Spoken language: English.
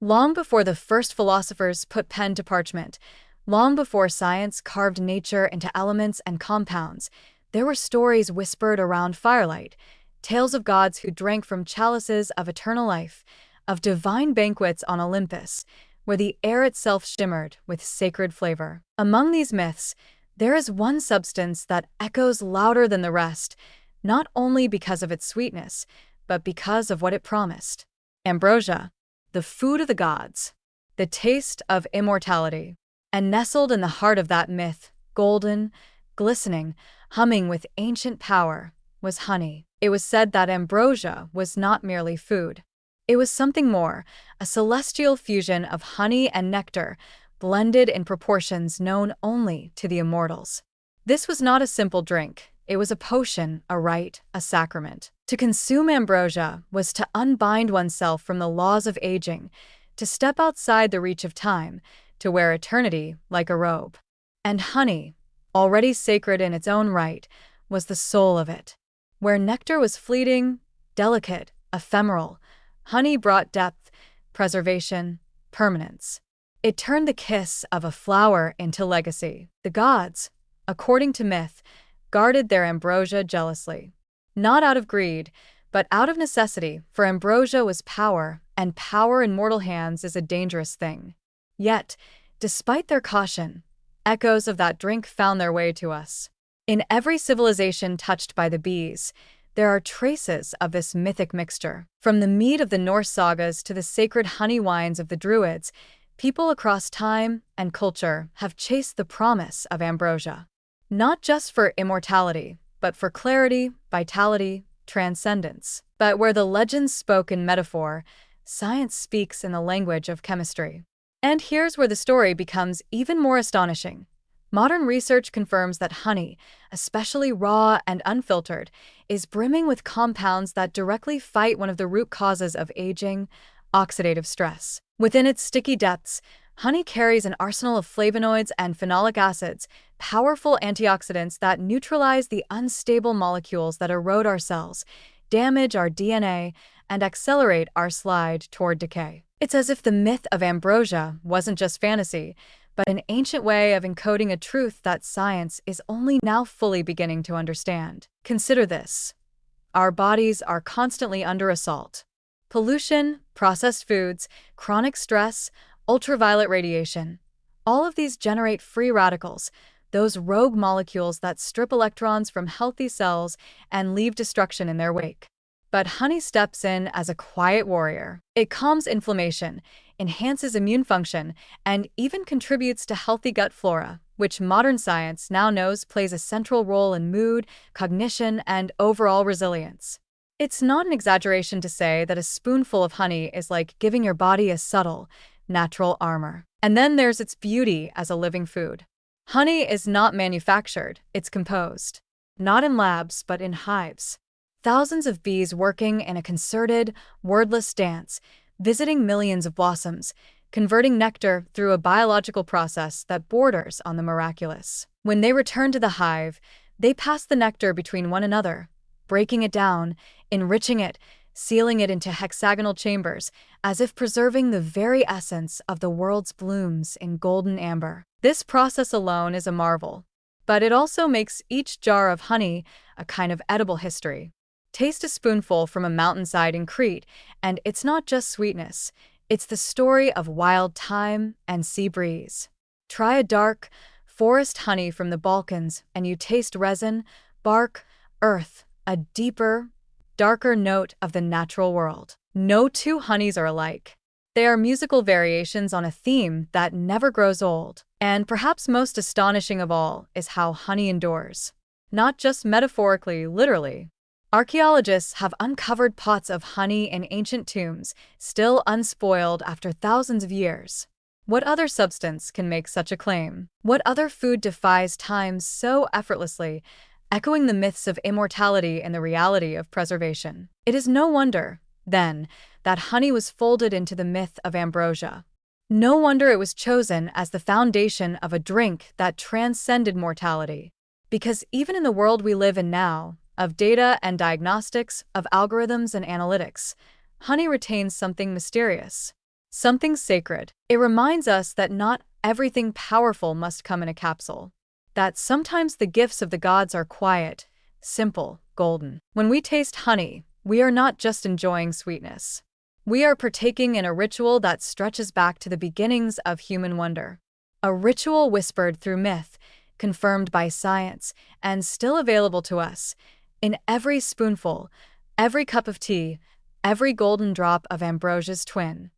Long before the first philosophers put pen to parchment, long before science carved nature into elements and compounds, there were stories whispered around firelight, tales of gods who drank from chalices of eternal life, of divine banquets on Olympus, where the air itself shimmered with sacred flavor. Among these myths, there is one substance that echoes louder than the rest, not only because of its sweetness, but because of what it promised. Ambrosia, the food of the gods, the taste of immortality. And nestled in the heart of that myth, golden, glistening, humming with ancient power, was honey. It was said that ambrosia was not merely food. It was something more, a celestial fusion of honey and nectar, blended in proportions known only to the immortals. This was not a simple drink. It was a potion, a rite, a sacrament. To consume ambrosia was to unbind oneself from the laws of aging, to step outside the reach of time, to wear eternity like a robe. And honey, already sacred in its own right, was the soul of it. Where nectar was fleeting, delicate, ephemeral, honey brought depth, preservation, permanence. It turned the kiss of a flower into legacy. The gods, according to myth, guarded their ambrosia jealously. Not out of greed, but out of necessity, for ambrosia was power, and power in mortal hands is a dangerous thing. Yet, despite their caution, echoes of that drink found their way to us. In every civilization touched by the bees, there are traces of this mythic mixture. From the mead of the Norse sagas to the sacred honey wines of the Druids, people across time and culture have chased the promise of ambrosia. Not just for immortality, but for clarity, vitality, transcendence. But where the legends spoke in metaphor, science speaks in the language of chemistry. And here's where the story becomes even more astonishing. Modern research confirms that honey, especially raw and unfiltered, is brimming with compounds that directly fight one of the root causes of aging, oxidative stress. Within its sticky depths, honey carries an arsenal of flavonoids and phenolic acids, powerful antioxidants that neutralize the unstable molecules that erode our cells, damage our DNA, and accelerate our slide toward decay. It's as if the myth of ambrosia wasn't just fantasy, but an ancient way of encoding a truth that science is only now fully beginning to understand. Consider this. Our bodies are constantly under assault. Pollution, processed foods, chronic stress, ultraviolet radiation. All of these generate free radicals, those rogue molecules that strip electrons from healthy cells and leave destruction in their wake. But honey steps in as a quiet warrior. It calms inflammation, enhances immune function, and even contributes to healthy gut flora, which modern science now knows plays a central role in mood, cognition, and overall resilience. It's not an exaggeration to say that a spoonful of honey is like giving your body a subtle, natural armor. And then there's its beauty as a living food. Honey is not manufactured, it's composed. Not in labs, but in hives. Thousands of bees working in a concerted, wordless dance, visiting millions of blossoms, converting nectar through a biological process that borders on the miraculous. When they return to the hive, they pass the nectar between one another, breaking it down, enriching it, sealing it into hexagonal chambers, as if preserving the very essence of the world's blooms in golden amber. This process alone is a marvel, but it also makes each jar of honey a kind of edible history. Taste a spoonful from a mountainside in Crete, and it's not just sweetness, it's the story of wild thyme and sea breeze. Try a dark, forest honey from the Balkans, and you taste resin, bark, earth, a deeper, darker note of the natural world. No two honeys are alike. They are musical variations on a theme that never grows old. And perhaps most astonishing of all is how honey endures. Not just metaphorically, literally. Archaeologists have uncovered pots of honey in ancient tombs, still unspoiled after thousands of years. What other substance can make such a claim? What other food defies time so effortlessly, echoing the myths of immortality and the reality of preservation? It is no wonder, then, that honey was folded into the myth of ambrosia. No wonder it was chosen as the foundation of a drink that transcended mortality. Because even in the world we live in now, of data and diagnostics, of algorithms and analytics, honey retains something mysterious. something sacred. It reminds us that not everything powerful must come in a capsule. That sometimes the gifts of the gods are quiet, simple, golden. When we taste honey, we are not just enjoying sweetness. We are partaking in a ritual that stretches back to the beginnings of human wonder. A ritual whispered through myth, confirmed by science, and still available to us. In every spoonful, every cup of tea, every golden drop of Ambrosia's twin.